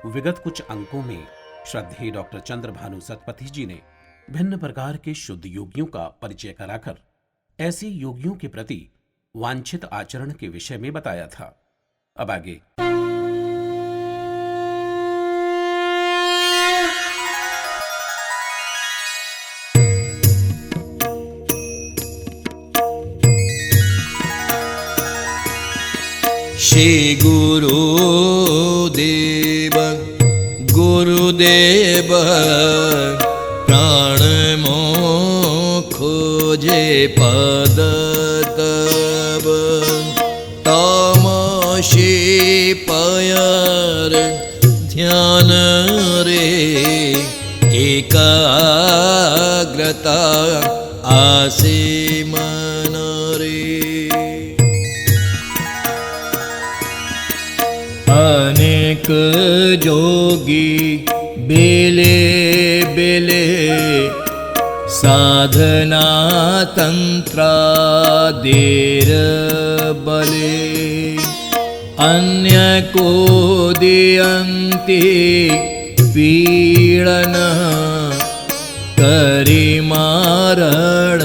विगत कुछ अंकों में श्रद्धेय डॉक्टर चंद्रभानु सतपथी जी ने भिन्न प्रकार के शुद्ध योगियों का परिचय कराकर ऐसे योगियों के प्रति वांछित आचरण के विषय में बताया था। अब आगे श्री गुरुदेव गुरुदेव प्राण खोजे पद तब तमसी पयर ध्यान रे एकाग्रता आसे मन रे अनेक जोगी बेले बेले साधना तंत्रा देर बले अन्य को दियंति पीड़न करी मारण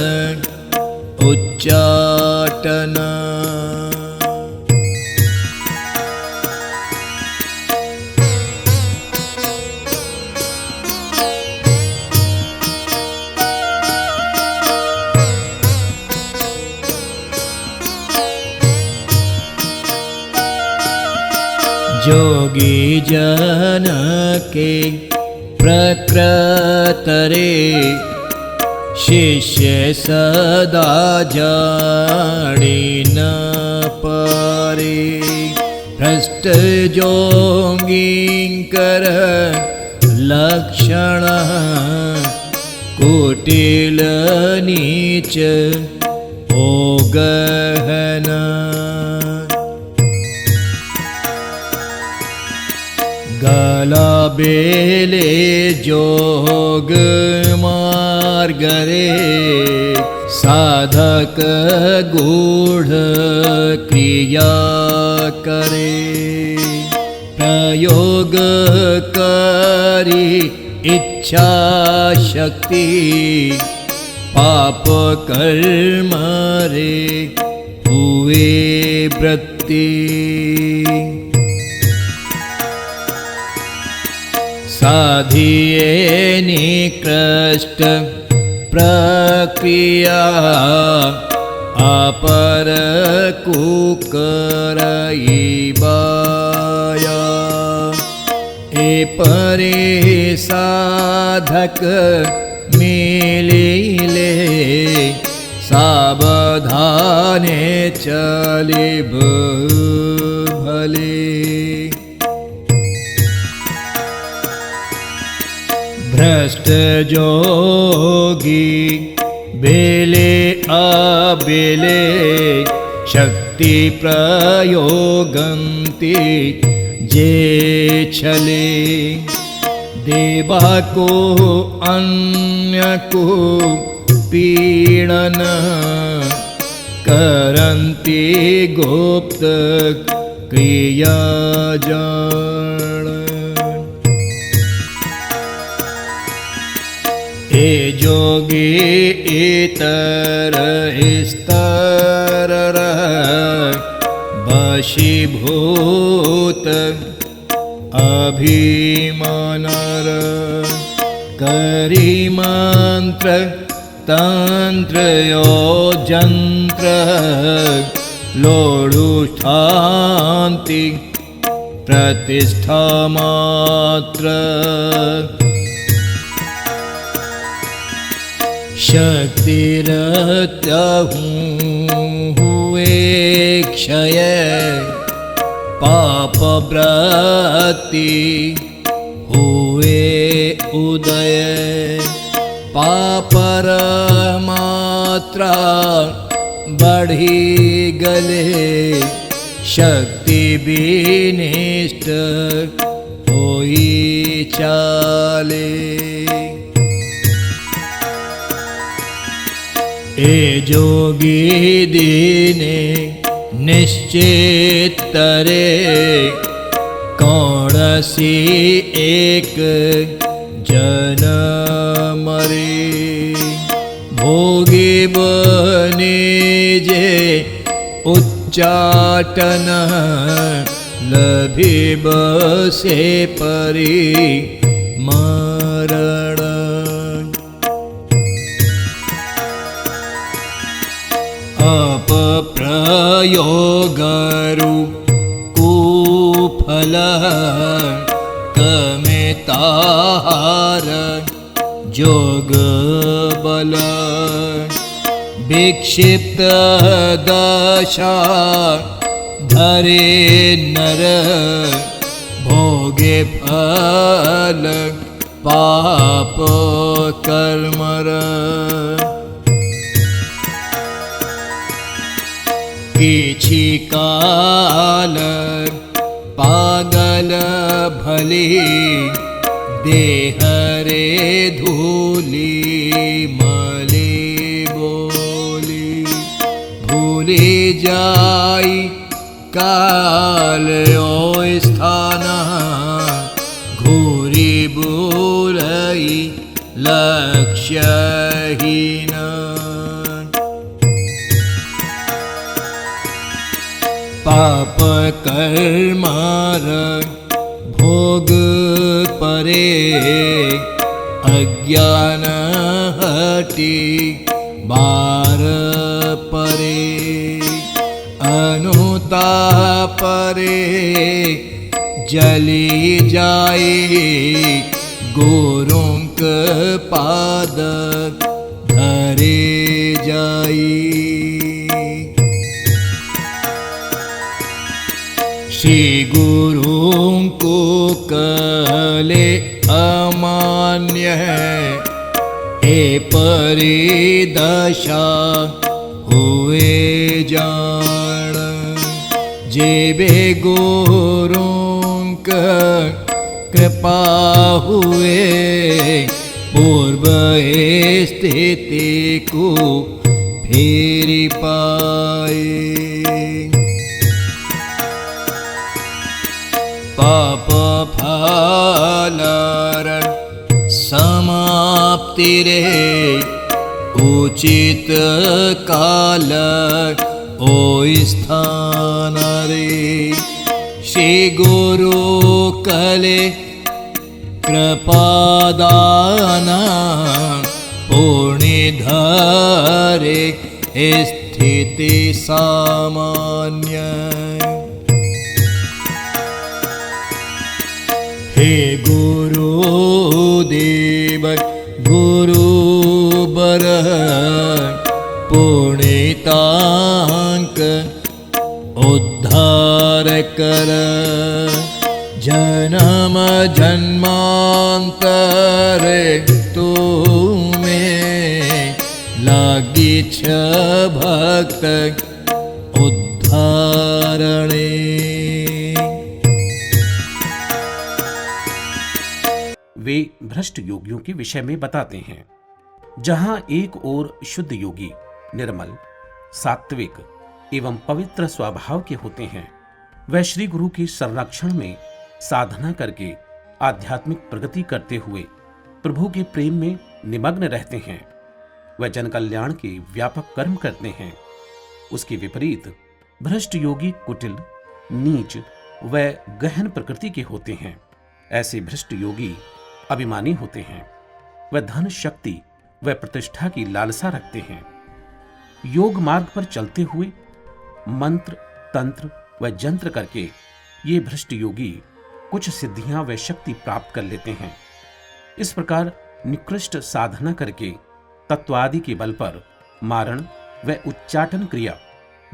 उच्चाटन जोगी जन के प्रकृतरे शिष्य सदा जानी न पारे भ्रष्ट जोगिंकर लक्षण कुटिल नीच ओ गहना गला बेले जोग मार्ग रे साधक गूढ़ क्रिया करे प्रयोग करी इच्छा शक्ति पाप कर्म रे हुए वृत्ति साधिये निकृष्ट प्रक्रिया अपर कुकरई बाया ए परे साधक मिलिले सावधाने चले भले भ्रष्ट जोगी बेले आबेले शक्ति प्रयोगंति जे छले देवा को अन्य को पीड़न करंति गुप्त क्रिया जान ए जोगी इतर स्तर वशीभूत अभिमानर करी मंत्र तंत्र यो जंत्र लोड़ू शांति प्रतिष्ठा मात्र शक्तिरत्यहूँ हुए क्षय पाप व्रति हुए उदय पापर मात्रा बढ़ी गले शक्ति विनिष्ट होई चाले। ए जोगी दीने निश्चित तरे कौणसी एक जन मरे। भोगी बने जे उच्चाटन लभी बसे परी मरण। अपप्रयोगरु कुफल कमे ताहार जोग बल। विक्षिप्त दशा धरे नर भोगे फल पाप कर्मर। किछि काल पागल भली देह रे धूली मली बोली। भूली जाई काल ओ स्थान घूरी बुरई लक्ष्यहीन। पाप कर्मार भोग परे अज्ञान हटी बार परे। अनुतापरे जली जाई गुरुंक पाद धरे जाई। श्री गुरुं को कले अमान्य है ए परिदशा हुए जान। जेबे गुरुं कृपा हुए पूर्व स्थिति को फेरी पाए। पाप फलर समाप्ति रे उचित काल ओ स्थान रे। श्री गुरु कले कृपादाना पुण्य धरे स्थिति सामान्य। हे गुरुदेव गुरुबर पुण्यतांक उद्धार कर। जन्म जन्मांतर तुम्हें लागी छ भक्त उद्धारणे। वे भ्रष्ट योगियों के विषय में बताते हैं। जहां एक ओर शुद्ध योगी निर्मल, सात्विक एवं पवित्र स्वभाव के होते हैं, वह श्री गुरु के संरक्षण में साधना करके आध्यात्मिक प्रगति करते हुए प्रभु के प्रेम में निमग्न रहते हैं। वह जन कल्याण के व्यापक कर्म करते हैं। उसके विपरीत भ्रष्ट योगी कुटिल, नीच व गहन प्रकृति के होते हैं। ऐसे भ्रष्ट योगी अभिमानी होते हैं। वह धन, शक्ति व प्रतिष्ठा की लालसा रखते हैं। योग मार्ग पर चलते हुए मंत्र, तंत्र व जंत्र करके ये भ्रष्ट योगी कुछ सिद्धियां व शक्ति प्राप्त कर लेते हैं। इस प्रकार निकृष्ट साधना करके तत्वादि के बल पर मारण व उच्चाटन क्रिया,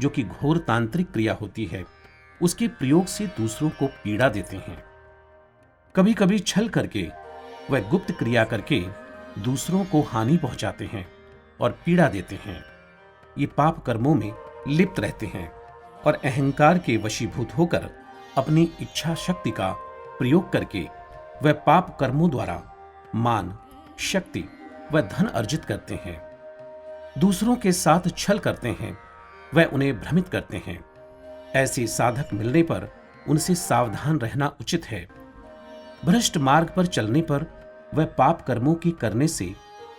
जो कि घोर तांत्रिक क्रिया होती है, उसके प्रयोग से दूसरों को पीड़ा देते हैं। कभी कभी छल करके व गुप्त क्रिया करके दूसरों को हानि पहुंचाते हैं और पीड़ा देते हैं। ये पाप कर्मों में लिप्त रहते हैं और अहंकार के वशीभूत होकर अपनी इच्छा शक्ति का प्रयोग करके वह पाप कर्मों द्वारा मान, शक्ति व धन अर्जित करते हैं। दूसरों के साथ छल करते हैं, वह उन्हें भ्रमित करते हैं। ऐसे साधक मिलने पर उनसे सावधान रहना उचित है। भ्रष्ट मार्ग पर चलने पर वह पाप कर्मों के करने से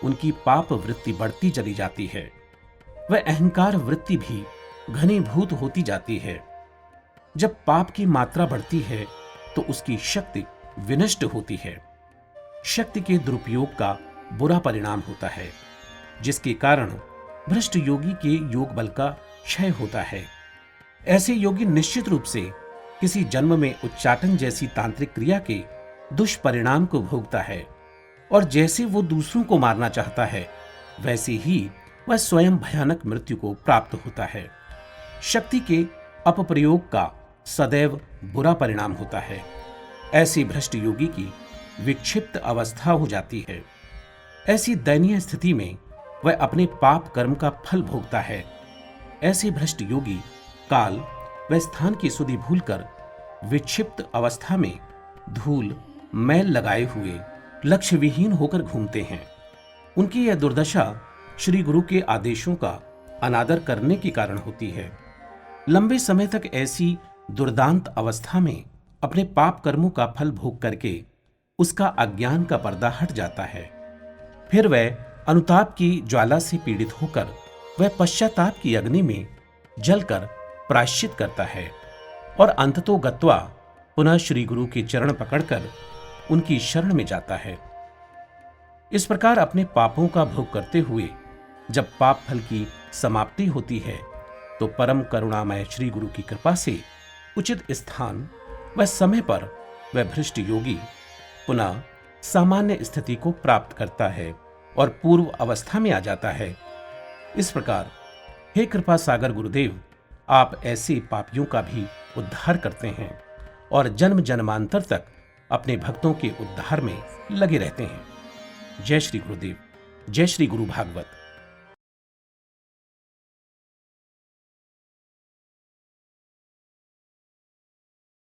उनकी पाप वृत्ति बढ़ती चली जाती है। वह अहंकार वृत्ति भी घनीभूत होती जाती है। जब पाप की मात्रा बढ़ती है तो उसकी शक्ति विनष्ट होती है। शक्ति के दुरुपयोग का बुरा परिणाम होता है, जिसके कारण भ्रष्ट योगी के योग बल का क्षय होता है। ऐसे योगी निश्चित रूप से किसी जन्म में उच्चाटन जैसी तांत्रिक क्रिया के दुष्परिणाम को भोगता है और जैसे वो दूसरों को मारना चाहता है वैसे ही वह स्वयं भयानक मृत्यु को प्राप्त होता है। शक्ति के अपप्रयोग का सदैव बुरा परिणाम होता है। ऐसे भ्रष्ट योगी की विक्षिप्त अवस्था हो जाती है। ऐसी दयनीय स्थिति में वह अपने पाप कर्म का फल भोगता है। ऐसे भ्रष्ट योगी काल व स्थान की सुधि भूलकर विक्षिप्त अवस्था में धूल मैल लगाए हुए लक्ष्य विहीन होकर घूमते हैं। उनकी यह दुर्दशा श्री गुरु के आदेशों का अनादर करने के कारण होती है। लंबे समय तक ऐसी दुर्दांत अवस्था में अपने पाप कर्मों का फल भोग करके उसका अज्ञान का पर्दा हट जाता है। फिर वह अनुताप की ज्वाला से पीड़ित होकर वह पश्चाताप की अग्नि में जलकर प्रायश्चित करता है और अंततो गत्वा पुनः श्री गुरु के चरण पकड़कर उनकी शरण में जाता है। इस प्रकार अपने पापों का भोग करते हुए जब पाप फल की समाप्ति होती है तो परम करुणामय श्री गुरु की कृपा से उचित स्थान व समय पर वह भ्रष्ट योगी पुनः सामान्य स्थिति को प्राप्त करता है और पूर्व अवस्था में आ जाता है। इस प्रकार हे कृपा सागर गुरुदेव, आप ऐसे पापियों का भी उद्धार करते हैं और जन्म जन्मांतर तक अपने भक्तों के उद्धार में लगे रहते हैं। जय श्री गुरुदेव, जय श्री गुरु भागवत।